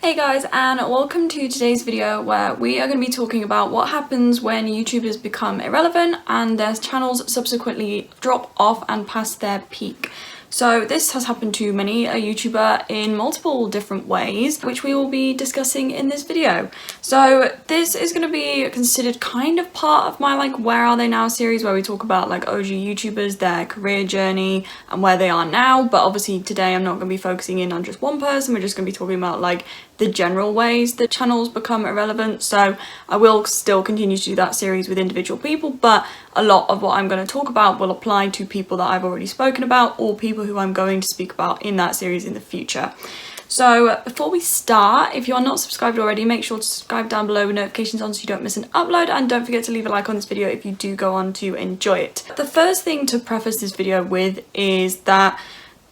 Hey guys, and welcome to today's video where we are going to be talking about what happens when YouTubers become irrelevant and their channels subsequently drop off and pass their peak. So this has happened to many a YouTuber in multiple different ways, which we will be discussing in this video. So this is going to be considered kind of part of my Where Are They Now series, where we talk about OG YouTubers, their career journey and where they are now. But obviously today I'm not going to be focusing in on just one person, we're just going to be talking about the general ways that channels become irrelevant. So I will still continue to do that series with individual people, but a lot of what I'm going to talk about will apply to people that I've already spoken about or people who I'm going to speak about in that series in the future. So before we start, if you are not subscribed already, make sure to subscribe down below with notifications on so you don't miss an upload, and don't forget to leave a like on this video if you do go on to enjoy it. The first thing to preface this video with is that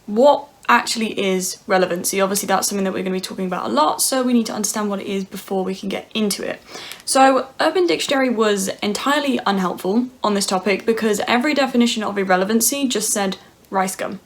what actually is relevancy. Obviously that's something that we're going to be talking about a lot, so we need to understand what it is before we can get into it. So Urban Dictionary was entirely unhelpful on this topic because every definition of irrelevancy just said rice gum,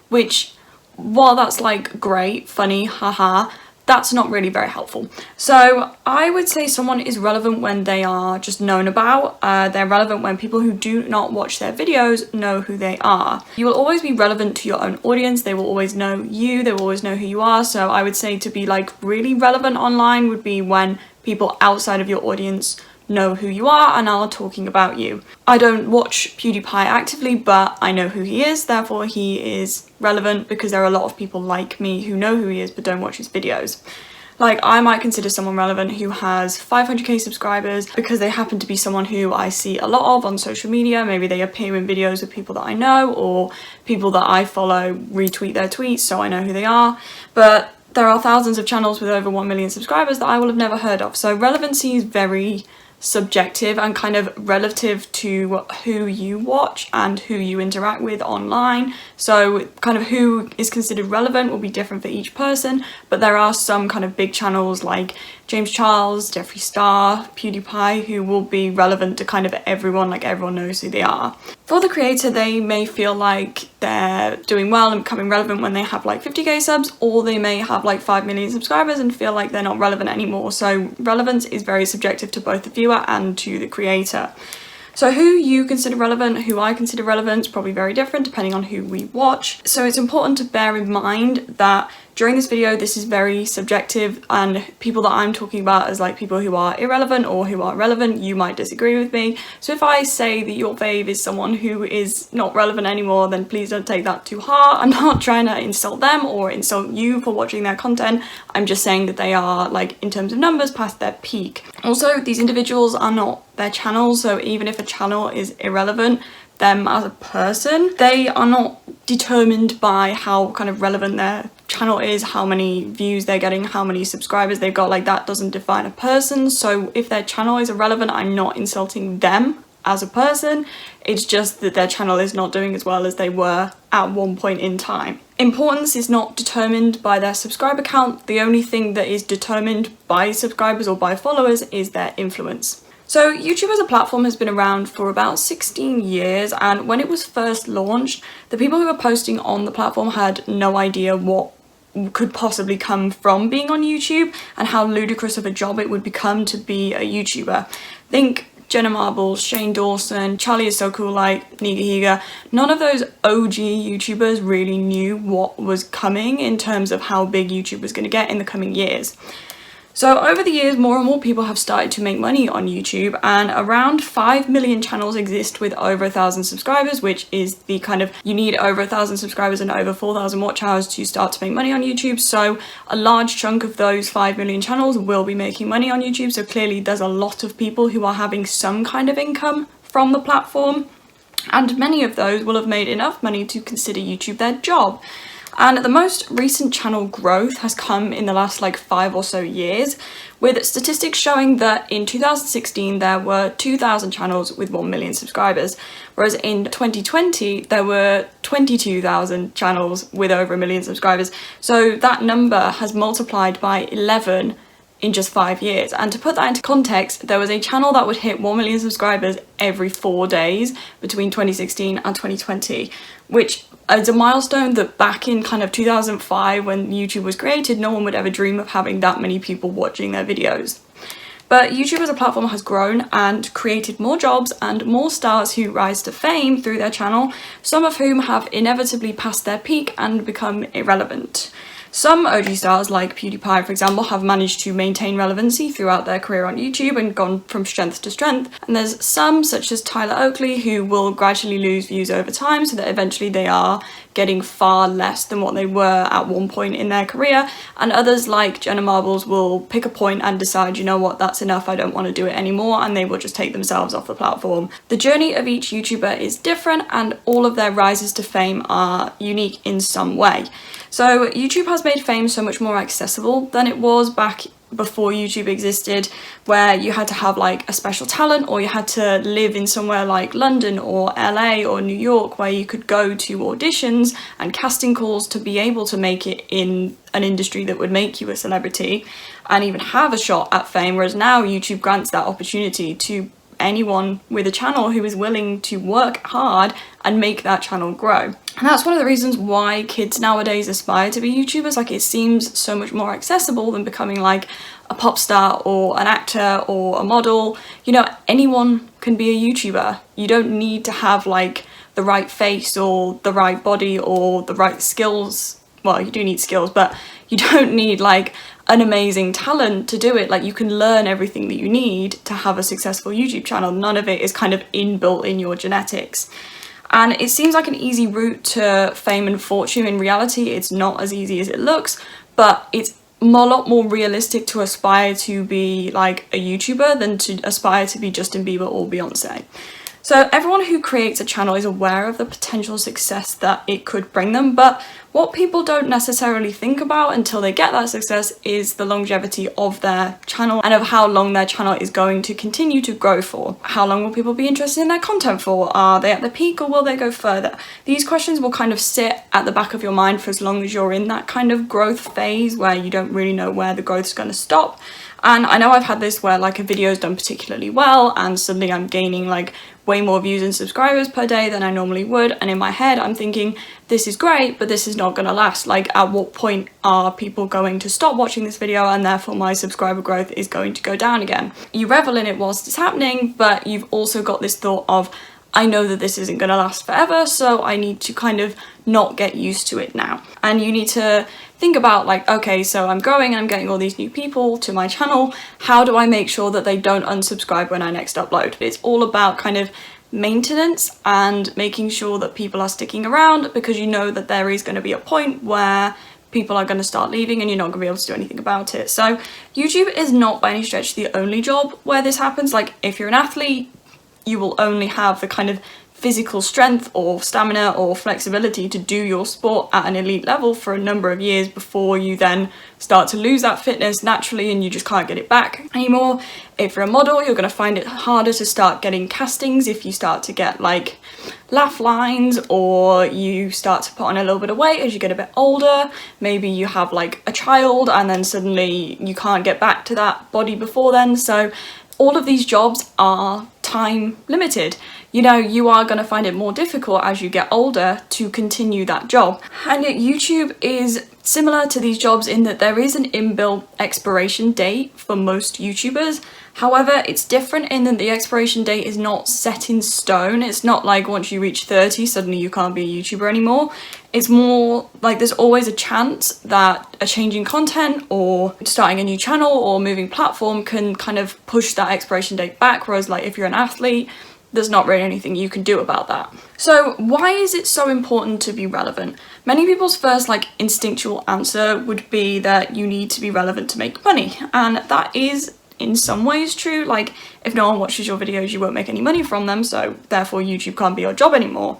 which, while that's great, funny, haha, that's not really very helpful. So I would say someone is relevant when they are just known about. They're relevant when people who do not watch their videos know who they are. You will always be relevant to your own audience. They will always know you. They will always know who you are. So I would say to be really relevant online would be when people outside of your audience know who you are and are talking about you. I don't watch PewDiePie actively, but I know who he is, therefore he is relevant because there are a lot of people like me who know who he is but don't watch his videos. I might consider someone relevant who has 500k subscribers because they happen to be someone who I see a lot of on social media. Maybe they appear in videos with people that I know, or people that I follow retweet their tweets so I know who they are. But there are thousands of channels with over 1 million subscribers that I will have never heard of. So relevancy is very subjective and kind of relative to who you watch and who you interact with online. So kind of who is considered relevant will be different for each person, but there are some kind of big channels like James Charles, Jeffree Star, PewDiePie who will be relevant to kind of everyone, everyone knows who they are. For the creator, they may feel like they're doing well and becoming relevant when they have 50k subs, or they may have 5 million subscribers and feel like they're not relevant anymore. So relevance is very subjective to both the viewer and to the creator. So who you consider relevant, who I consider relevant, is probably very different depending on who we watch. So it's important to bear in mind that during this video this is very subjective, and people that I'm talking about as people who are irrelevant or who are relevant, you might disagree with me. So if I say that your fave is someone who is not relevant anymore, then please don't take that too hard. I'm not trying to insult them or insult you for watching their content. I'm just saying that they are, in terms of numbers, past their peak. Also, these individuals are not their channels, so even if a channel is irrelevant, them as a person, they are not determined by how kind of relevant their channel is, how many views they're getting, how many subscribers they've got. That doesn't define a person. So if their channel is irrelevant, I'm not insulting them as a person, it's just that their channel is not doing as well as they were at one point in time. Importance is not determined by their subscriber count. The only thing that is determined by subscribers or by followers is their influence. So YouTube as a platform has been around for about 16 years, and when it was first launched, the people who were posting on the platform had no idea what could possibly come from being on YouTube and how ludicrous of a job it would become to be a YouTuber. Think Jenna Marbles, Shane Dawson, Charlie Is So Cool, Niga Higa. None of those OG YouTubers really knew what was coming in terms of how big YouTube was going to get in the coming years. So over the years, more and more people have started to make money on YouTube, and around 5 million channels exist with over 1,000 subscribers, which is the kind of, you need over 1,000 subscribers and over 4,000 watch hours to start to make money on YouTube. So a large chunk of those 5 million channels will be making money on YouTube. So clearly there's a lot of people who are having some kind of income from the platform, and many of those will have made enough money to consider YouTube their job. And the most recent channel growth has come in the last 5 or so years, with statistics showing that in 2016 there were 2,000 channels with 1 million subscribers, whereas in 2020 there were 22,000 channels with over 1 million subscribers. So that number has multiplied by 11 in just 5 years. And to put that into context, there was a channel that would hit 1 million subscribers every 4 days between 2016 and 2020, which is a milestone that back in kind of 2005 when YouTube was created, no one would ever dream of having that many people watching their videos. But YouTube as a platform has grown and created more jobs and more stars who rise to fame through their channel, some of whom have inevitably passed their peak and become irrelevant. Some OG stars, like PewDiePie for example, have managed to maintain relevancy throughout their career on YouTube and gone from strength to strength. And there's some, such as Tyler Oakley, who will gradually lose views over time so that eventually they are getting far less than what they were at one point in their career. And others, like Jenna Marbles, will pick a point and decide, you know what, that's enough, I don't want to do it anymore, and they will just take themselves off the platform. The journey of each YouTuber is different, and all of their rises to fame are unique in some way. So YouTube has made fame so much more accessible than it was back before YouTube existed, where you had to have like a special talent, or you had to live in somewhere like London or LA or New York where you could go to auditions and casting calls to be able to make it in an industry that would make you a celebrity and even have a shot at fame. Whereas now YouTube grants that opportunity to anyone with a channel who is willing to work hard and make that channel grow. And that's one of the reasons why kids nowadays aspire to be YouTubers. Like, it seems so much more accessible than becoming like a pop star or an actor or a model. You know, anyone can be a YouTuber. You don't need to have like the right face or the right body or the right skills. Well, you do need skills, but you don't need like an amazing talent to do it. Like, you can learn everything that you need to have a successful YouTube channel. None of it is kind of inbuilt in your genetics. And it seems like an easy route to fame and fortune. In reality, it's not as easy as it looks, but it's a lot more realistic to aspire to be like a YouTuber than to aspire to be Justin Bieber or Beyonce. So everyone who creates a channel is aware of the potential success that it could bring them, but what people don't necessarily think about until they get that success is the longevity of their channel and of how long their channel is going to continue to grow for. How long will people be interested in their content for? Are they at the peak or will they go further? These questions will kind of sit at the back of your mind for as long as you're in that kind of growth phase where you don't really know where the growth is going to stop. And I know I've had this where like a video is done particularly well and suddenly I'm gaining like way more views and subscribers per day than I normally would, and in my head I'm thinking, this is great, but this is not going to last. Like, at what point are people going to stop watching this video and therefore my subscriber growth is going to go down again? You revel in it whilst it's happening, but you've also got this thought of, I know that this isn't going to last forever, so I need to kind of not get used to it now. And you need to think about like, okay, so I'm growing and I'm getting all these new people to my channel. How do I make sure that they don't unsubscribe when I next upload? It's all about kind of maintenance and making sure that people are sticking around, because you know that there is going to be a point where people are going to start leaving and you're not going to be able to do anything about it. So YouTube is not by any stretch the only job where this happens. Like, if you're an athlete, you will only have the kind of physical strength or stamina or flexibility to do your sport at an elite level for a number of years before you then start to lose that fitness naturally and you just can't get it back anymore. If you're a model, you're going to find it harder to start getting castings if you start to get like laugh lines, or you start to put on a little bit of weight as you get a bit older. Maybe you have like a child and then suddenly you can't get back to that body before then. So all of these jobs are time limited. You know, you are going to find it more difficult as you get older to continue that job. And yet YouTube is similar to these jobs in that there is an inbuilt expiration date for most YouTubers. However, it's different in that the expiration date is not set in stone. It's not like once you reach 30, suddenly you can't be a YouTuber anymore. It's more like there's always a chance that a change in content or starting a new channel or moving platform can kind of push that expiration date back. Whereas like if you're an athlete, there's not really anything you can do about that. So why is it so important to be relevant? Many people's first like instinctual answer would be that you need to be relevant to make money. And that is in some ways true. Like, if no one watches your videos, you won't make any money from them, so therefore YouTube can't be your job anymore.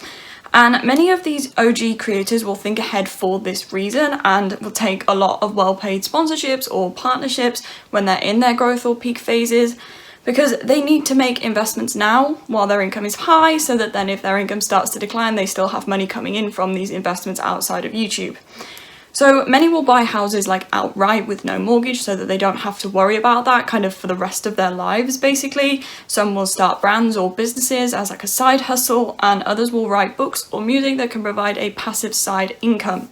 And many of these OG creators will think ahead for this reason and will take a lot of well-paid sponsorships or partnerships when they're in their growth or peak phases, because they need to make investments now while their income is high, so that then if their income starts to decline, they still have money coming in from these investments outside of YouTube. So many will buy houses like outright with no mortgage so that they don't have to worry about that kind of for the rest of their lives basically. Some will start brands or businesses as like a side hustle, and others will write books or music that can provide a passive side income.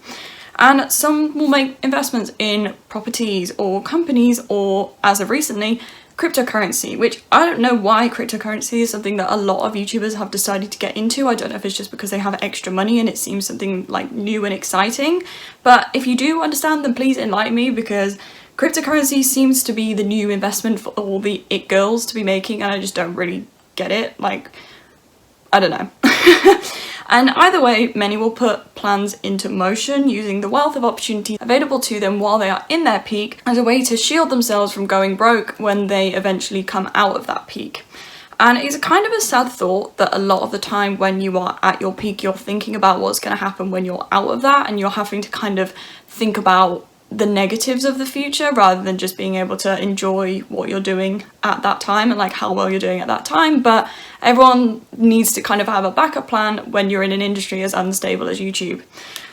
And some will make investments in properties or companies, or as of recently, cryptocurrency, which I don't know why cryptocurrency is something that a lot of YouTubers have decided to get into. I don't know if it's just because they have extra money and it seems something like new and exciting, but if you do understand, then please enlighten me, because cryptocurrency seems to be the new investment for all the it girls to be making, and I just don't really get it. Like, I don't know. And either way, many will put plans into motion using the wealth of opportunity available to them while they are in their peak as a way to shield themselves from going broke when they eventually come out of that peak. And it's kind of a sad thought that a lot of the time when you are at your peak, you're thinking about what's going to happen when you're out of that, and you're having to kind of think about the negatives of the future rather than just being able to enjoy what you're doing at that time and like how well you're doing at that time. But everyone needs to kind of have a backup plan when you're in an industry as unstable as YouTube.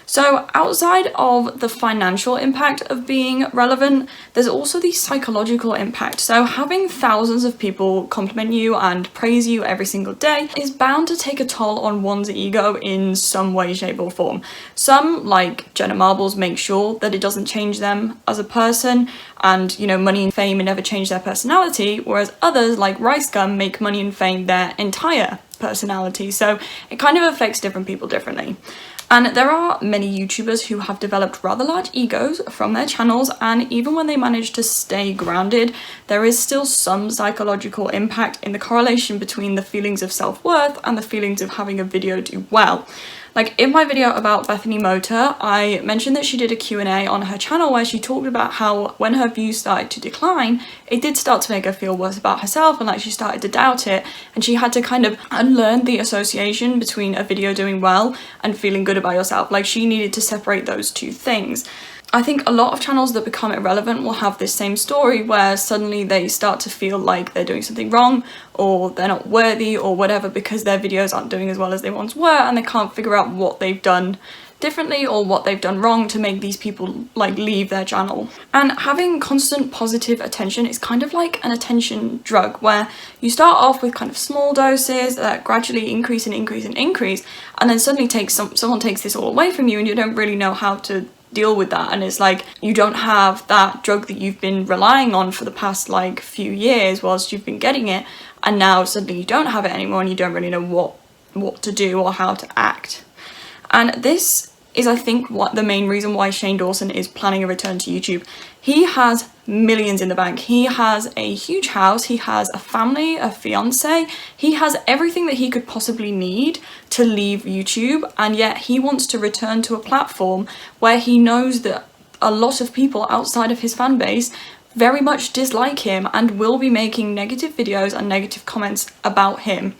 So outside of the financial impact of being relevant, there's also the psychological impact. So having thousands of people compliment you and praise you every single day is bound to take a toll on one's ego in some way, shape or form. Some, like Jenna Marbles, make sure that it doesn't change them as a person, and, you know, money and fame never change their personality, whereas others, like Rice Gum, make money and fame their entire personality. So it kind of affects different people differently. And there are many YouTubers who have developed rather large egos from their channels, and even when they manage to stay grounded, there is still some psychological impact in the correlation between the feelings of self-worth and the feelings of having a video do well. Like in my video about Bethany Motor, I mentioned that she did a Q&A on her channel where she talked about how when her views started to decline, it did start to make her feel worse about herself, and like she started to doubt it, and she had to kind of unlearn the association between a video doing well and feeling good about yourself. Like she needed to separate those two things. I think a lot of channels that become irrelevant will have this same story where suddenly they start to feel like they're doing something wrong, or they're not worthy or whatever, because their videos aren't doing as well as they once were, and they can't figure out what they've done differently or what they've done wrong to make these people like leave their channel. And having constant positive attention is kind of like an attention drug, where you start off with kind of small doses that gradually increase and increase and increase, and then suddenly someone takes this all away from you and you don't really know how to deal with that. And it's like you don't have that drug that you've been relying on for the past like few years whilst you've been getting it, and now suddenly you don't have it anymore and you don't really know what to do or how to act. And this is, I think, what the main reason why Shane Dawson is planning a return to YouTube. He has millions in the bank. He has a huge house, he has a family, a fiance, he has everything that he could possibly need to leave YouTube, and yet he wants to return to a platform where he knows that a lot of people outside of his fan base very much dislike him and will be making negative videos and negative comments about him.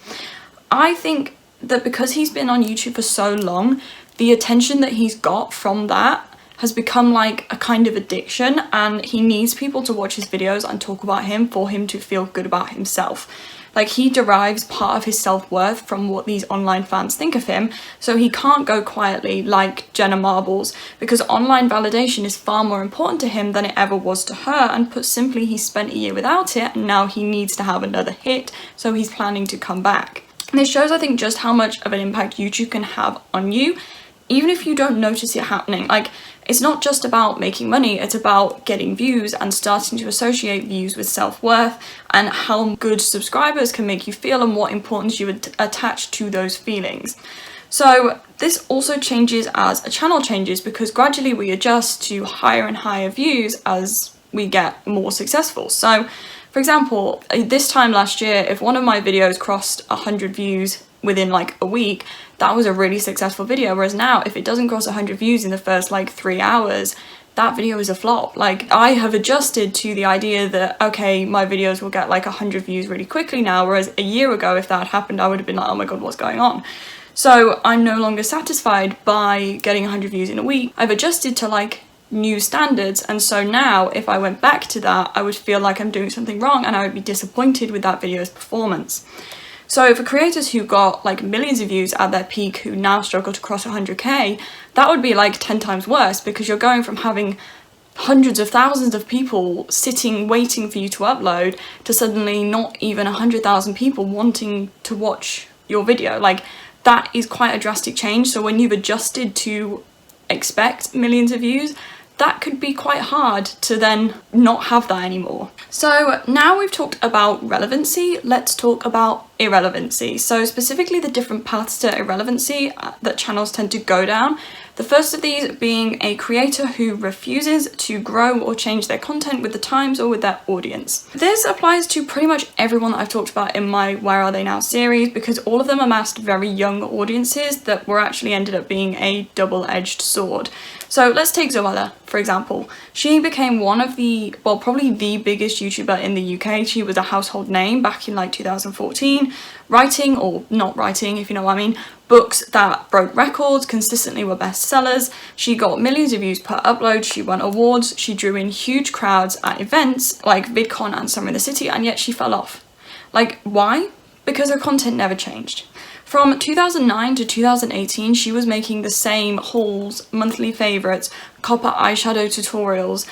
I think that because he's been on YouTube for so long, the attention that he's got from that has become like a kind of addiction, and he needs people to watch his videos and talk about him for him to feel good about himself. Like he derives part of his self-worth from what these online fans think of him, so he can't go quietly like Jenna Marbles, because online validation is far more important to him than it ever was to her, and put simply, he spent a year without it and now he needs to have another hit, so he's planning to come back. And this shows, I think, just how much of an impact YouTube can have on you, even if you don't notice it happening. Like, it's not just about making money, it's about getting views and starting to associate views with self-worth and how good subscribers can make you feel and what importance you would attach to those feelings. So this also changes as a channel changes, because gradually we adjust to higher and higher views as we get more successful. So, for example, this time last year, if one of my videos crossed 100 views within like a week, that was a really successful video, whereas now if it doesn't cross 100 views in the first like 3 hours, that video is a flop. Like, I have adjusted to the idea that, okay, my videos will get like 100 views really quickly now, whereas a year ago, if that happened, I would have been like, oh my god, what's going on? So I'm no longer satisfied by getting 100 views in a week. I've adjusted to like new standards, and so now if I went back to that, I would feel like I'm doing something wrong and I would be disappointed with that video's performance. So for creators who got like millions of views at their peak who now struggle to cross 100k, that would be like 10 times worse, because you're going from having hundreds of thousands of people sitting waiting for you to upload to suddenly not even 100,000 people wanting to watch your video. Like, that is quite a drastic change. So when you've adjusted to expect millions of views, that could be quite hard to then not have that anymore. So now we've talked about relevancy, let's talk about irrelevancy. So specifically the different paths to irrelevancy that channels tend to go down. The first of these being a creator who refuses to grow or change their content with the times or with their audience. This applies to pretty much everyone that I've talked about in my Where Are They Now series, because all of them amassed very young audiences that were actually ended up being a double-edged sword. So let's take Zoella, for example. She became one of the, well, probably the biggest YouTuber in the UK. She was a household name back in like 2014, writing, or not writing, if you know what I mean, books that broke records, consistently were bestsellers. She got millions of views per upload, she won awards, she drew in huge crowds at events like VidCon and Summer in the City, and yet she fell off. Like, why? Because her content never changed. From 2009 to 2018, she was making the same hauls, monthly favourites, copper eyeshadow tutorials,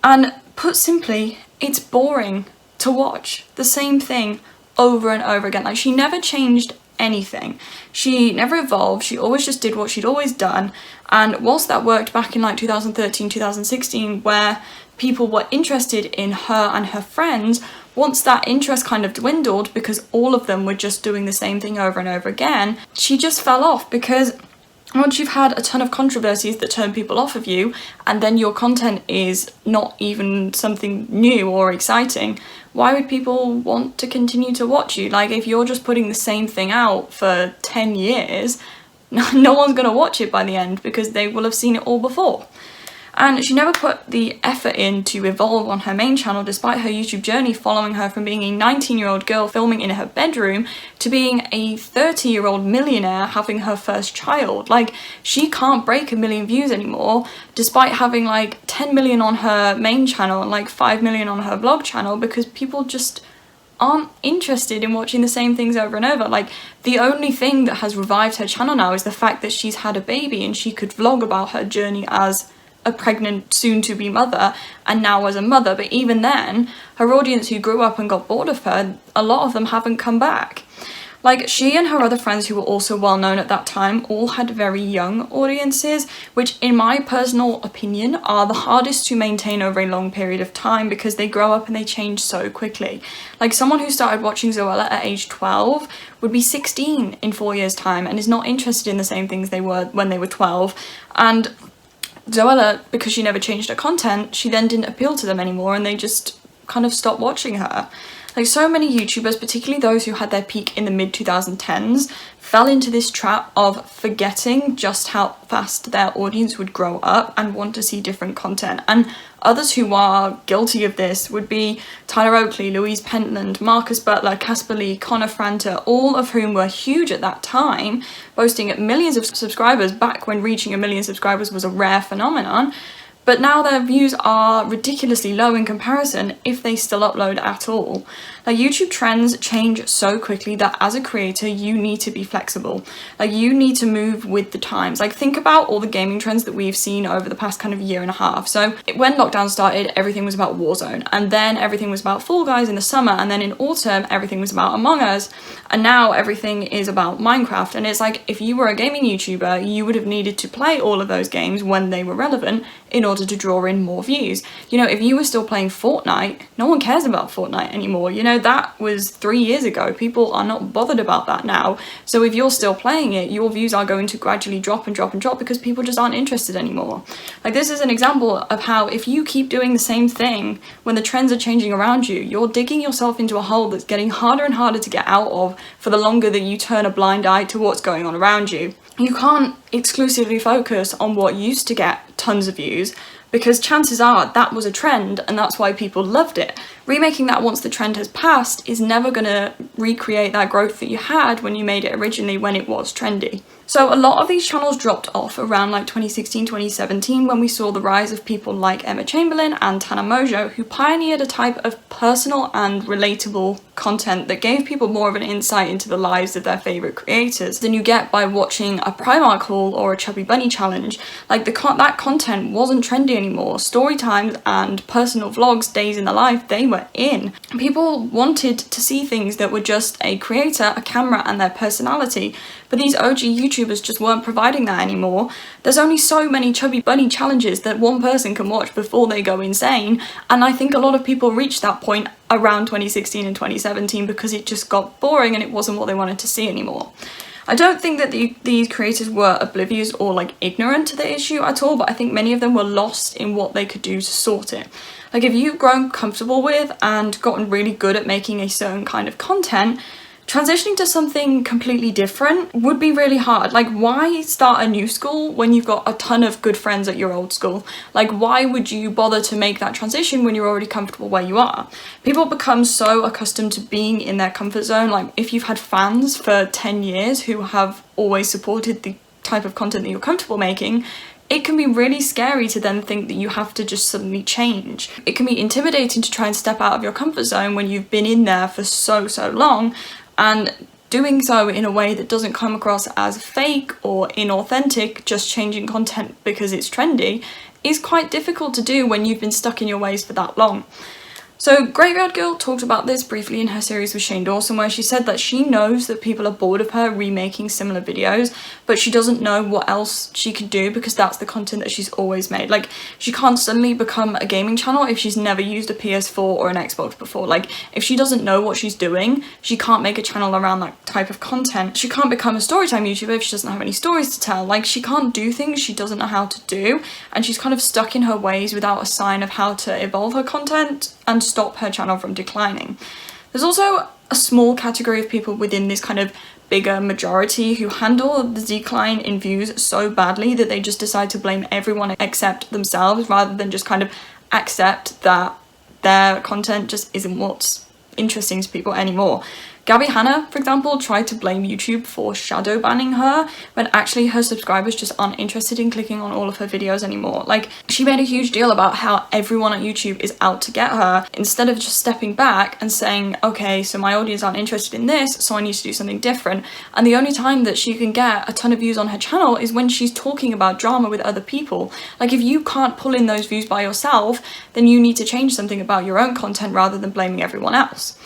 and put simply, it's boring to watch the same thing over and over again. Like, she never changed anything. She never evolved, she always just did what she'd always done, and whilst that worked back in like 2013, 2016, where people were interested in her and her friends, once that interest kind of dwindled because all of them were just doing the same thing over and over again, she just fell off. Because once you've had a ton of controversies that turn people off of you, and then your content is not even something new or exciting, why would people want to continue to watch you? Like, if you're just putting the same thing out for 10 years, no one's gonna watch it by the end because they will have seen it all before. And she never put the effort in to evolve on her main channel, despite her YouTube journey following her from being a 19-year-old girl filming in her bedroom to being a 30-year-old millionaire having her first child. Like, she can't break 1 million views anymore, despite having like 10 million on her main channel and like 5 million on her vlog channel, because people just aren't interested in watching the same things over and over. Like, the only thing that has revived her channel now is the fact that she's had a baby and she could vlog about her journey as a pregnant soon-to-be mother and now as a mother. But even then, her audience who grew up and got bored of her, a lot of them haven't come back. Like, she and her other friends who were also well known at that time all had very young audiences, which in my personal opinion are the hardest to maintain over a long period of time because they grow up and they change so quickly. Like, someone who started watching Zoella at age 12 would be 16 in 4 years' time and is not interested in the same things they were when they were 12. And Zoella, because she never changed her content, she then didn't appeal to them anymore and they just kind of stopped watching her. Like, so many YouTubers, particularly those who had their peak in the mid-2010s, fell into this trap of forgetting just how fast their audience would grow up and want to see different content. And others who are guilty of this would be Tyler Oakley, Louise Pentland, Marcus Butler, Casper Lee, Connor Franta, all of whom were huge at that time, boasting millions of subscribers back when reaching 1 million subscribers was a rare phenomenon. But now their views are ridiculously low in comparison if they still upload at all. Like, YouTube trends change so quickly that as a creator you need to be flexible. Like, you need to move with the times. Like, think about all the gaming trends that we've seen over the past kind of year and a half. So when lockdown started, everything was about Warzone, and then everything was about Fall Guys in the summer, and then in autumn everything was about Among Us, and now everything is about Minecraft. And it's like, if you were a gaming YouTuber, you would have needed to play all of those games when they were relevant in order to draw in more views. You know, if you were still playing Fortnite, no one cares about Fortnite anymore. You know, that was 3 years ago. People are not bothered about that now. So if you're still playing it, your views are going to gradually drop and drop and drop because people just aren't interested anymore. Like, this is an example of how if you keep doing the same thing when the trends are changing around you, you're digging yourself into a hole that's getting harder and harder to get out of for the longer that you turn a blind eye to what's going on around you. You can't exclusively focus on what used to get tons of views, because chances are that was a trend and that's why people loved it. Remaking that once the trend has passed is never going to recreate that growth that you had when you made it originally when it was trendy. So a lot of these channels dropped off around like 2016, 2017 when we saw the rise of people like Emma Chamberlain and Tana Mojo, who pioneered a type of personal and relatable content that gave people more of an insight into the lives of their favourite creators than you get by watching a Primark haul or a Chubby Bunny challenge. Like that content wasn't trendy anymore. Story times and personal vlogs, days in the life, they were in. People wanted to see things that were just a creator, a camera and their personality, but these OG YouTubers just weren't providing that anymore. There's only so many Chubby Bunny challenges that one person can watch before they go insane, and I think a lot of people reached that point around 2016 and 2017 because it just got boring and it wasn't what they wanted to see anymore. I don't think that these creators were oblivious or like ignorant to the issue at all, but I think many of them were lost in what they could do to sort it. Like if you've grown comfortable with and gotten really good at making a certain kind of content, transitioning to something completely different would be really hard. Like, why start a new school when you've got a ton of good friends at your old school? Like, why would you bother to make that transition when you're already comfortable where you are? People become so accustomed to being in their comfort zone. Like, if you've had fans for 10 years who have always supported the type of content that you're comfortable making, it can be really scary to then think that you have to just suddenly change. It can be intimidating to try and step out of your comfort zone when you've been in there for so long, and doing so in a way that doesn't come across as fake or inauthentic, just changing content because it's trendy, is quite difficult to do when you've been stuck in your ways for that long. So Graveyard Girl talked about this briefly in her series with Shane Dawson, where she said that she knows that people are bored of her remaking similar videos, but she doesn't know what else she could do because that's the content that she's always made. Like, she can't suddenly become a gaming channel if she's never used a PS4 or an Xbox before. Like, if she doesn't know what she's doing, she can't make a channel around that type of content. She can't become a storytime YouTuber if she doesn't have any stories to tell. Like, she can't do things she doesn't know how to do, and she's kind of stuck in her ways without a sign of how to evolve her content and stop her channel from declining. There's also a small category of people within this kind of bigger majority who handle the decline in views so badly that they just decide to blame everyone except themselves, rather than just kind of accept that their content just isn't what's interesting to people anymore. Gabby Hanna, for example, tried to blame YouTube for shadow banning her when actually her subscribers just aren't interested in clicking on all of her videos anymore. Like, she made a huge deal about how everyone at YouTube is out to get her, instead of just stepping back and saying, okay, so my audience aren't interested in this, so I need to do something different. And the only time that she can get a ton of views on her channel is when she's talking about drama with other people. Like, if you can't pull in those views by yourself, then you need to change something about your own content rather than blaming everyone else.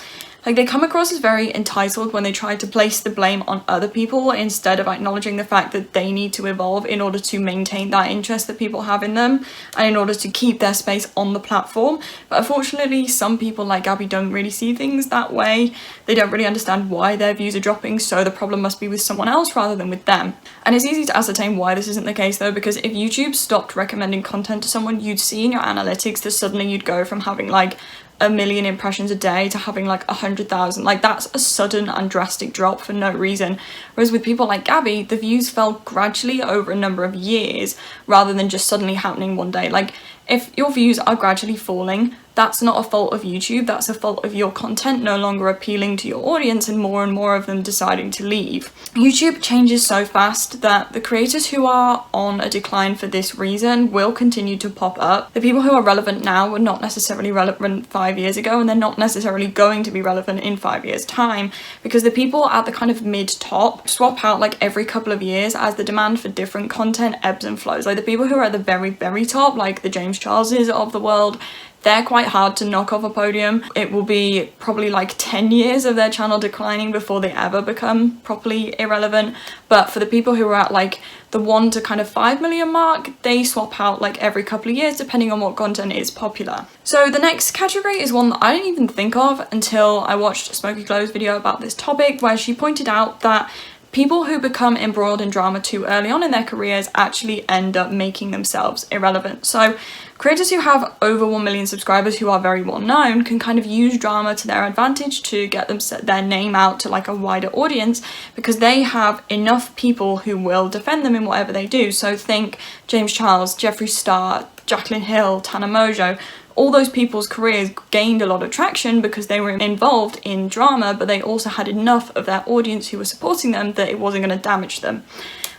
Like, they come across as very entitled when they try to place the blame on other people instead of acknowledging the fact that they need to evolve in order to maintain that interest that people have in them and in order to keep their space on the platform. But unfortunately, some people like Gabby don't really see things that way. They don't really understand why their views are dropping, so the problem must be with someone else rather than with them. And it's easy to ascertain why this isn't the case though, because if YouTube stopped recommending content to someone, you'd see in your analytics that suddenly you'd go from having like 1 million impressions a day to having like 100,000. Like, that's a sudden and drastic drop for no reason. Whereas with people like Gabby, the views fell gradually over a number of years rather than just suddenly happening one day. Like, if your views are gradually falling, that's not a fault of YouTube, that's a fault of your content no longer appealing to your audience and more of them deciding to leave. YouTube changes so fast that the creators who are on a decline for this reason will continue to pop up. The people who are relevant now were not necessarily relevant 5 years ago, and they're not necessarily going to be relevant in 5 years' time, because the people at the kind of mid-top swap out like every couple of years as the demand for different content ebbs and flows. Like, the people who are at the very top, like the James Charleses of the world, they're quite hard to knock off a podium. It will be probably like 10 years of their channel declining before they ever become properly irrelevant. But for the people who are at like the 1 to kind of 5 million mark, they swap out like every couple of years depending on what content is popular. So the next category is one that I didn't even think of until I watched Smokey Glow's video about this topic, where she pointed out that people who become embroiled in drama too early on in their careers actually end up making themselves irrelevant. So creators who have over 1 million subscribers who are very well known can kind of use drama to their advantage to get their name out to like a wider audience, because they have enough people who will defend them in whatever they do. So think James Charles, Jeffree Star, Jaclyn Hill, Tana Mojo. All those people's careers gained a lot of traction because they were involved in drama, but they also had enough of their audience who were supporting them that it wasn't going to damage them.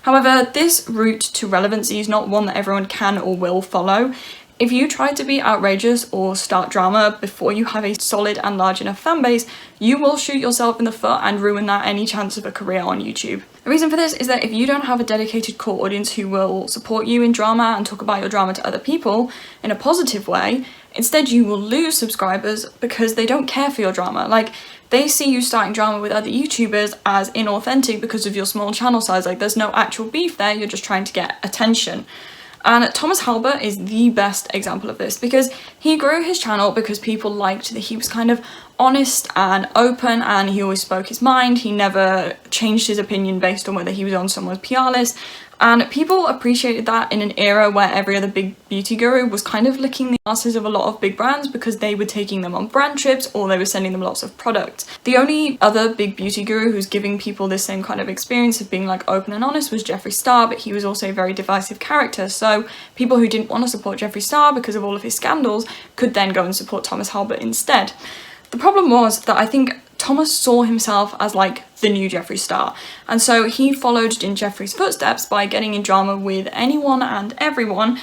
However, this route to relevancy is not one that everyone can or will follow. If you try to be outrageous or start drama before you have a solid and large enough fan base, you will shoot yourself in the foot and ruin that any chance of a career on YouTube. The reason for this is that if you don't have a dedicated core audience who will support you in drama and talk about your drama to other people in a positive way, instead you will lose subscribers because they don't care for your drama. Like, they see you starting drama with other YouTubers as inauthentic because of your small channel size. Like, there's no actual beef there, you're just trying to get attention. And Thomas Halbert is the best example of this because he grew his channel because people liked that he was kind of honest and open and he always spoke his mind. He never changed his opinion based on whether he was on someone's PR list. And people appreciated that in an era where every other big beauty guru was kind of licking the asses of a lot of big brands because they were taking them on brand trips or they were sending them lots of products. The only other big beauty guru who's giving people this same kind of experience of being like open and honest was Jeffree Star, but he was also a very divisive character. So people who didn't want to support Jeffree Star because of all of his scandals could then go and support Thomas Halbert instead. The problem was that I think Thomas saw himself as like the new Jeffree Star, and so he followed in Jeffree's footsteps by getting in drama with anyone and everyone,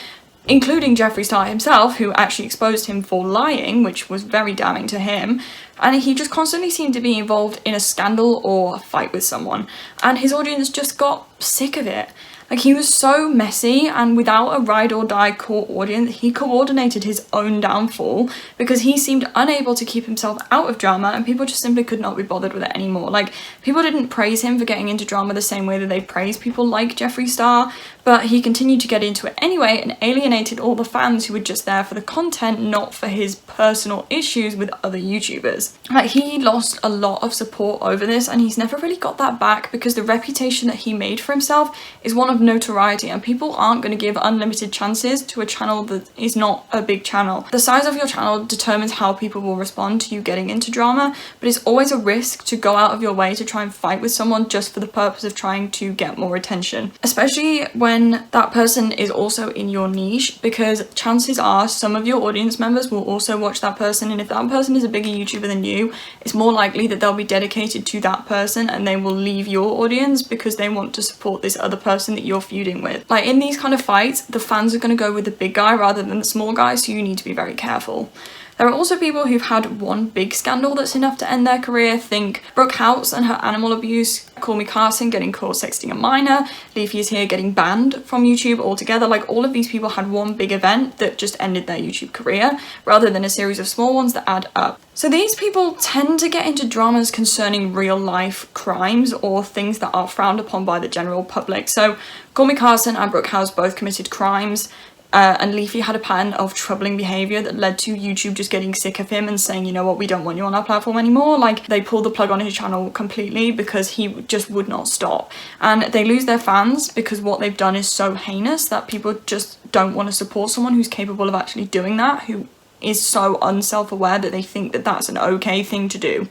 including Jeffree Star himself, who actually exposed him for lying, which was very damning to him. And he just constantly seemed to be involved in a scandal or a fight with someone, and his audience just got sick of it. Like, he was so messy, and without a ride or die core audience, he coordinated his own downfall because he seemed unable to keep himself out of drama and people just simply could not be bothered with it anymore. Like, people didn't praise him for getting into drama the same way that they praise people like Jeffree Star, but he continued to get into it anyway and alienated all the fans who were just there for the content, not for his personal issues with other YouTubers. Like, he lost a lot of support over this and he's never really got that back because the reputation that he made for himself is one of notoriety, and people aren't going to give unlimited chances to a channel that is not a big channel. The size of your channel determines how people will respond to you getting into drama, but it's always a risk to go out of your way to try and fight with someone just for the purpose of trying to get more attention, especially when that person is also in your niche, because chances are some of your audience members will also watch that person, and if that person is a bigger YouTuber than you, it's more likely that they'll be dedicated to that person and they will leave your audience because they want to support this other person that you're feuding with. Like, in these kind of fights, the fans are going to go with the big guy rather than the small guy, so you need to be very careful. There are also people who've had one big scandal that's enough to end their career. Think Brooke House and her animal abuse, Call Me Carson getting caught sexting a minor, Leafy is Here getting banned from YouTube altogether. Like, all of these people had one big event that just ended their YouTube career rather than a series of small ones that add up. So these people tend to get into dramas concerning real life crimes or things that are frowned upon by the general public. So Call Me Carson and Brooke House both committed crimes. And Leafy had a pattern of troubling behaviour that led to YouTube just getting sick of him and saying, you know what, we don't want you on our platform anymore. Like, they pulled the plug on his channel completely because he just would not stop. And they lose their fans because what they've done is so heinous that people just don't want to support someone who's capable of actually doing that, who is so unself-aware that they think that that's an okay thing to do.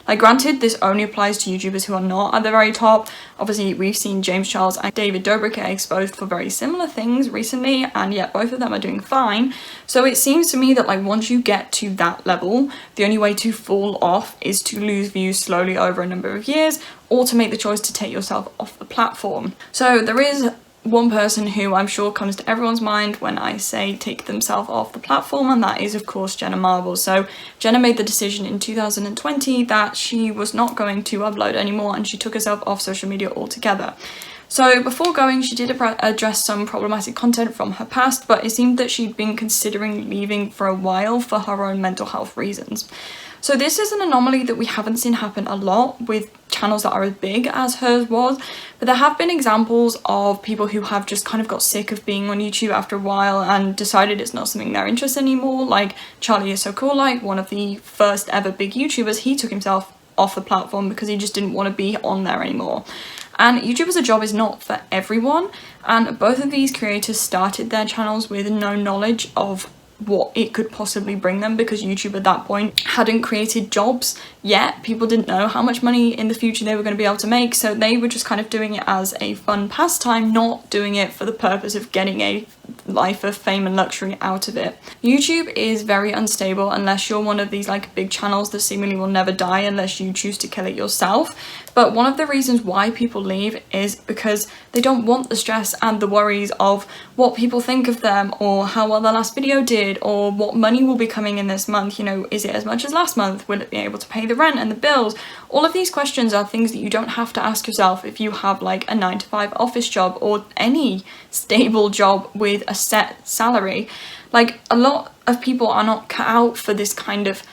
Like, granted, this only applies to YouTubers who are not at the very top. Obviously, we've seen James Charles and David Dobrik get exposed for very similar things recently, and yet both of them are doing fine. So it seems to me that, like, once you get to that level, the only way to fall off is to lose views slowly over a number of years, or to make the choice to take yourself off the platform. So there is one person who I'm sure comes to everyone's mind when I say take themselves off the platform, and that is of course Jenna Marble. So Jenna made the decision in 2020 that she was not going to upload anymore and she took herself off social media altogether. So before going, she did address some problematic content from her past, but it seemed that she'd been considering leaving for a while for her own mental health reasons. So this is an anomaly that we haven't seen happen a lot with channels that are as big as hers was, but there have been examples of people who have just kind of got sick of being on YouTube after a while and decided it's not something they're interested in anymore. Like Charlie Is So Cool, like one of the first ever big YouTubers, he took himself off the platform because he just didn't want to be on there anymore. And YouTube as a job is not for everyone, and both of these creators started their channels with no knowledge of what it could possibly bring them, because YouTube at that point hadn't created jobs yet. People didn't know how much money in the future they were going to be able to make, so they were just kind of doing it as a fun pastime, not doing it for the purpose of getting a life of fame and luxury out of it. YouTube is very unstable unless you're one of these like big channels that seemingly will never die unless you choose to kill it yourself. But one of the reasons why people leave is because they don't want the stress and the worries of what people think of them, or how well their last video did, or what money will be coming in this month. You know, is it as much as last month? Will it be able to pay the rent and the bills? All of these questions are things that you don't have to ask yourself if you have like a 9-to-5 office job or any stable job with a set salary. Like, a lot of people are not cut out for this kind of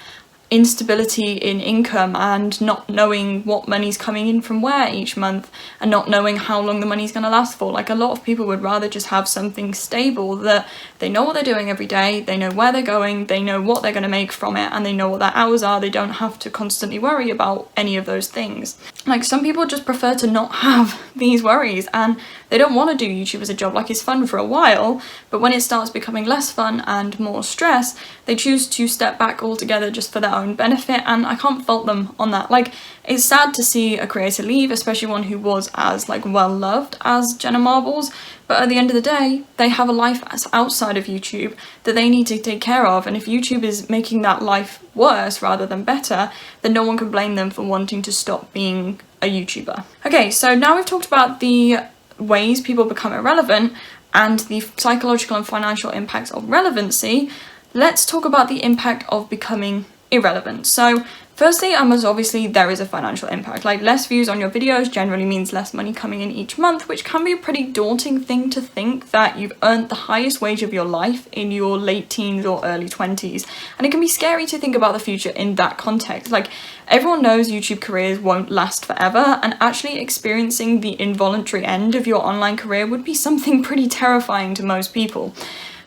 instability in income and not knowing what money's coming in from where each month, and not knowing how long the money's going to last for. Like, a lot of people would rather just have something stable that they know what they're doing every day, they know where they're going, they know what they're going to make from it, and they know what their hours are. They don't have to constantly worry about any of those things. Like, some people just prefer to not have these worries, and they don't want to do YouTube as a job. Like, it's fun for a while, but when it starts becoming less fun and more stress, they choose to step back altogether just for their own benefit, and I can't fault them on that. Like, it's sad to see a creator leave, especially one who was as like well loved as Jenna Marbles, but at the end of the day, they have a life outside of YouTube that they need to take care of, and if YouTube is making that life worse rather than better, then no one can blame them for wanting to stop being a YouTuber. Okay, so now we've talked about the ways people become irrelevant and the psychological and financial impacts of relevancy. Let's talk about the impact of becoming irrelevant. So firstly, obviously there is a financial impact. Like, less views on your videos generally means less money coming in each month, which can be a pretty daunting thing to think that you've earned the highest wage of your life in your late teens or early 20s. And it can be scary to think about the future in that context. Like, everyone knows YouTube careers won't last forever, and actually experiencing the involuntary end of your online career would be something pretty terrifying to most people.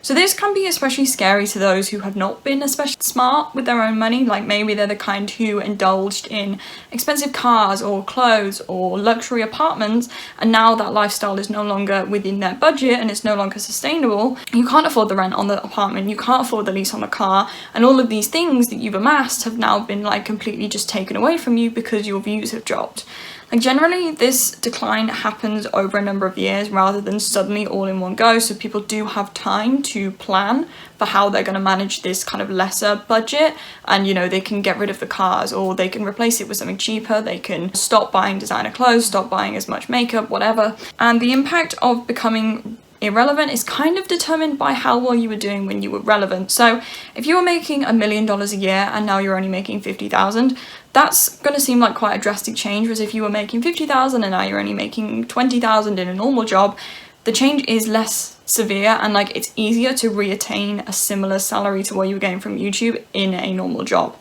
So this can be especially scary to those who have not been especially smart with their own money. Like, maybe they're the kind who indulged in expensive cars or clothes or luxury apartments, and now that lifestyle is no longer within their budget and it's no longer sustainable. You can't afford the rent on the apartment, you can't afford the lease on the car, and all of these things that you've amassed have now been like completely just taken away from you because your views have dropped. Like, generally this decline happens over a number of years rather than suddenly all in one go, so people do have time to plan for how they're going to manage this kind of lesser budget, and you know, they can get rid of the cars, or they can replace it with something cheaper, they can stop buying designer clothes, stop buying as much makeup, whatever. And the impact of becoming irrelevant is kind of determined by how well you were doing when you were relevant. So if you were making $1 million a year and now you're only making 50,000, that's going to seem like quite a drastic change. Whereas if you were making 50,000 and now you're only making 20,000 in a normal job, the change is less severe, and like, it's easier to reattain a similar salary to what you were getting from YouTube in a normal job.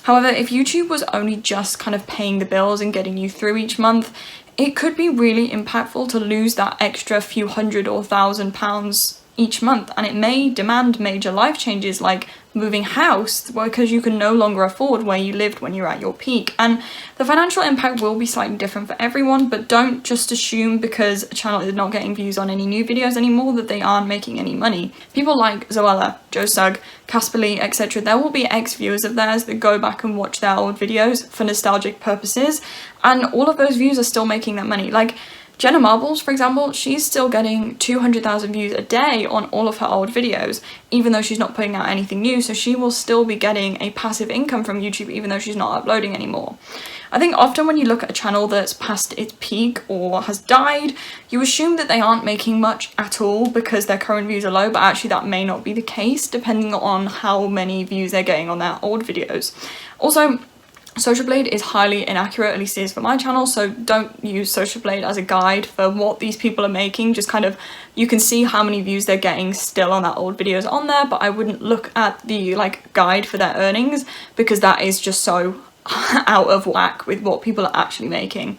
However, if YouTube was only just kind of paying the bills and getting you through each month, it could be really impactful to lose that extra few hundred or £1,000 each month, and it may demand major life changes like moving house, because you can no longer afford where you lived when you're at your peak. And the financial impact will be slightly different for everyone, but don't just assume because a channel is not getting views on any new videos anymore that they aren't making any money. People like Zoella, Joe Sugg, Casper Lee, etc., there will be ex-viewers of theirs that go back and watch their old videos for nostalgic purposes, and all of those views are still making that money. Like, Jenna Marbles, for example, she's still getting 200,000 views a day on all of her old videos, even though she's not putting out anything new, so she will still be getting a passive income from YouTube even though she's not uploading anymore. I think often when you look at a channel that's past its peak or has died, you assume that they aren't making much at all because their current views are low, but actually that may not be the case depending on how many views they're getting on their old videos. Also, Social Blade is highly inaccurate, at least it is for my channel, so don't use Social Blade as a guide for what these people are making. Just kind of, you can see how many views they're getting still on their old videos on there, but I wouldn't look at the like guide for their earnings because that is just so out of whack with what people are actually making.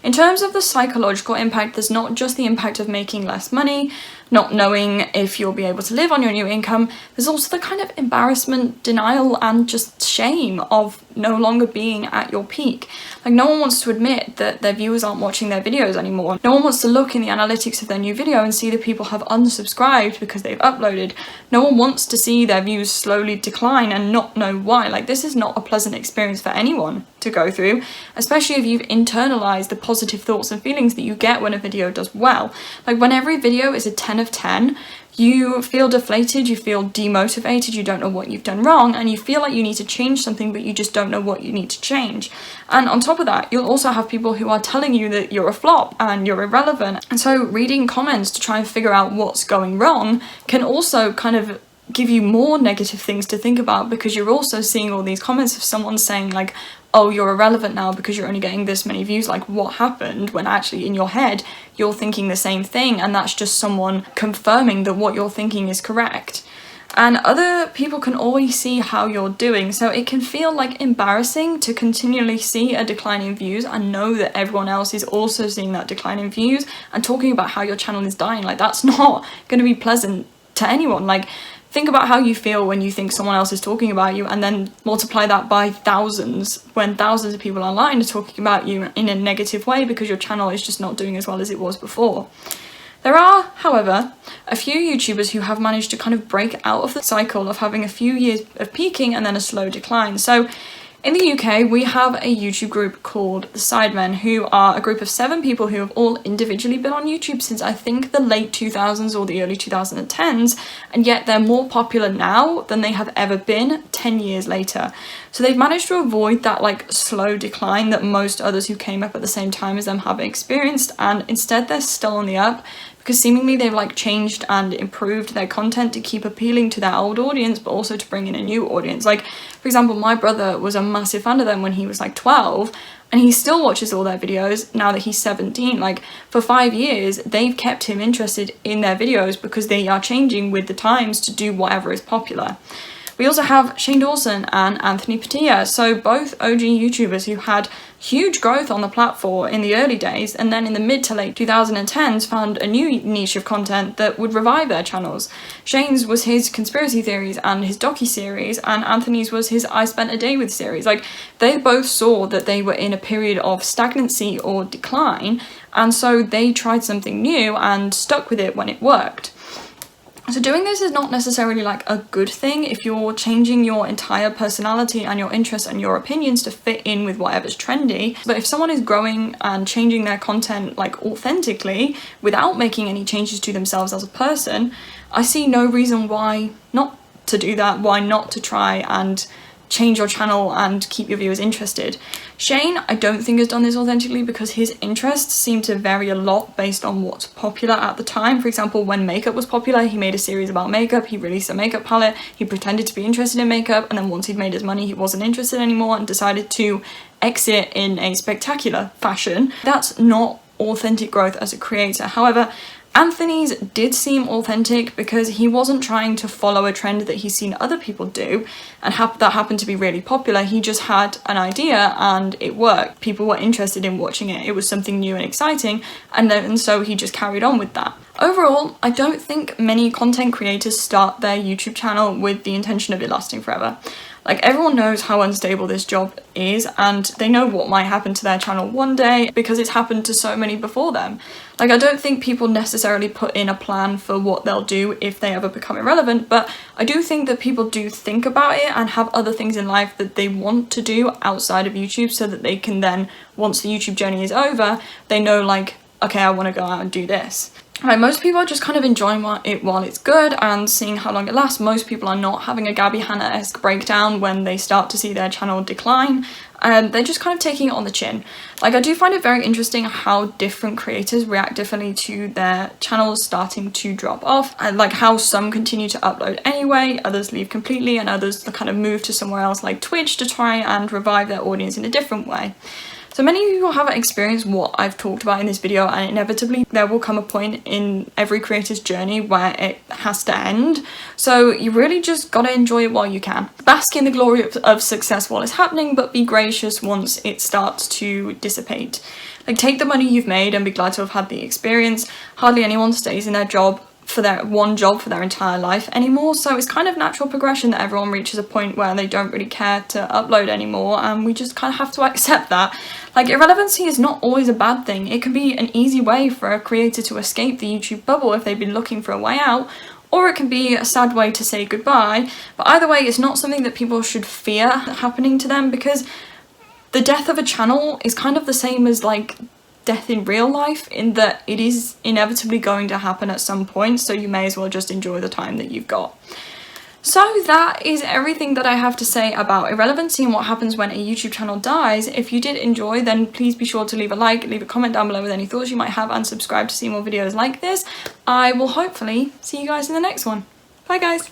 In terms of the psychological impact, there's not just the impact of making less money, not knowing if you'll be able to live on your new income, there's also the kind of embarrassment, denial, and just shame of no longer being at your peak. Like, no one wants to admit that their viewers aren't watching their videos anymore. No one wants to look in the analytics of their new video and see that people have unsubscribed because they've uploaded. No one wants to see their views slowly decline and not know why. Like, this is not a pleasant experience for anyone to go through, especially if you've internalized the positive thoughts and feelings that you get when a video does well. Like, when every video is a 10 of 10, you feel deflated, you feel demotivated, you don't know what you've done wrong, and you feel like you need to change something, but you just don't know what you need to change. And on top of that, you'll also have people who are telling you that you're a flop and you're irrelevant. And so reading comments to try and figure out what's going wrong can also kind of give you more negative things to think about, because you're also seeing all these comments of someone saying like, oh, you're irrelevant now because you're only getting this many views, like what happened, when actually in your head you're thinking the same thing, and that's just someone confirming that what you're thinking is correct. And other people can always see how you're doing, so it can feel like embarrassing to continually see a decline in views and know that everyone else is also seeing that decline in views and talking about how your channel is dying. Like, that's not going to be pleasant to anyone. Like, think about how you feel when you think someone else is talking about you, and then multiply that by thousands when thousands of people online are talking about you in a negative way because your channel is just not doing as well as it was before. There are, however, a few YouTubers who have managed to kind of break out of the cycle of having a few years of peaking and then a slow decline. So in the UK, we have a YouTube group called The Sidemen, who are a group of 7 people who have all individually been on YouTube since I think the late 2000s or the early 2010s, and yet they're more popular now than they have ever been 10 years later. So they've managed to avoid that like slow decline that most others who came up at the same time as them have experienced, and instead they're still on the up, because seemingly they've like changed and improved their content to keep appealing to their old audience, but also to bring in a new audience. Like, for example, my brother was a massive fan of them when he was like 12, and he still watches all their videos now that he's 17. Like, for 5 years, they've kept him interested in their videos because they are changing with the times to do whatever is popular. We also have Shane Dawson and Anthony Padilla, so both OG YouTubers who had huge growth on the platform in the early days, and then in the mid to late 2010s found a new niche of content that would revive their channels. Shane's was his conspiracy theories and his docu-series, and Anthony's was his I Spent a Day With series. Like, they both saw that they were in a period of stagnancy or decline, and so they tried something new and stuck with it when it worked. So doing this is not necessarily like a good thing if you're changing your entire personality and your interests and your opinions to fit in with whatever's trendy. But if someone is growing and changing their content like authentically without making any changes to themselves as a person, I see no reason why not to do that, why not to try and change your channel and keep your viewers interested. Shane, I don't think has done this authentically because his interests seem to vary a lot based on what's popular at the time. For example, when makeup was popular, he made a series about makeup, he released a makeup palette, he pretended to be interested in makeup, and then once he'd made his money, he wasn't interested anymore and decided to exit in a spectacular fashion. That's not authentic growth as a creator. However, Anthony's did seem authentic because he wasn't trying to follow a trend that he's seen other people do and that happened to be really popular. He just had an idea and it worked. People were interested in watching it. It was something new and exciting, and so he just carried on with that. Overall, I don't think many content creators start their YouTube channel with the intention of it lasting forever. Like, everyone knows how unstable this job is, and they know what might happen to their channel one day because it's happened to so many before them. Like, I don't think people necessarily put in a plan for what they'll do if they ever become irrelevant, but I do think that people do think about it and have other things in life that they want to do outside of YouTube, so that they can then, once the YouTube journey is over, they know like, okay, I want to go out and do this. Like, most people are just kind of enjoying it while it's good and seeing how long it lasts. Most people are not having a Gabby Hanna-esque breakdown when they start to see their channel decline, and they're just kind of taking it on the chin. Like, I do find it very interesting how different creators react differently to their channels starting to drop off, and like how some continue to upload anyway, others leave completely, and others kind of move to somewhere else like Twitch to try and revive their audience in a different way. So many people haven't experienced what I've talked about in this video, and inevitably there will come a point in every creator's journey where it has to end. So you really just gotta enjoy it while you can. Bask in the glory of success while it's happening, but be gracious once it starts to dissipate. Like, take the money you've made and be glad to have had the experience. Hardly anyone stays in their job for their one job for their entire life anymore. So it's kind of natural progression that everyone reaches a point where they don't really care to upload anymore, and we just kind of have to accept that. Like, irrelevancy is not always a bad thing. It can be an easy way for a creator to escape the YouTube bubble if they've been looking for a way out, or it can be a sad way to say goodbye. But either way, it's not something that people should fear happening to them, because the death of a channel is kind of the same as like death in real life, in that it is inevitably going to happen at some point, so you may as well just enjoy the time that you've got. So that is everything that I have to say about irrelevancy and what happens when a YouTube channel dies. If you did enjoy, then please be sure to leave a like, leave a comment down below with any thoughts you might have, and subscribe to see more videos like this. I will hopefully see you guys in the next one. Bye guys!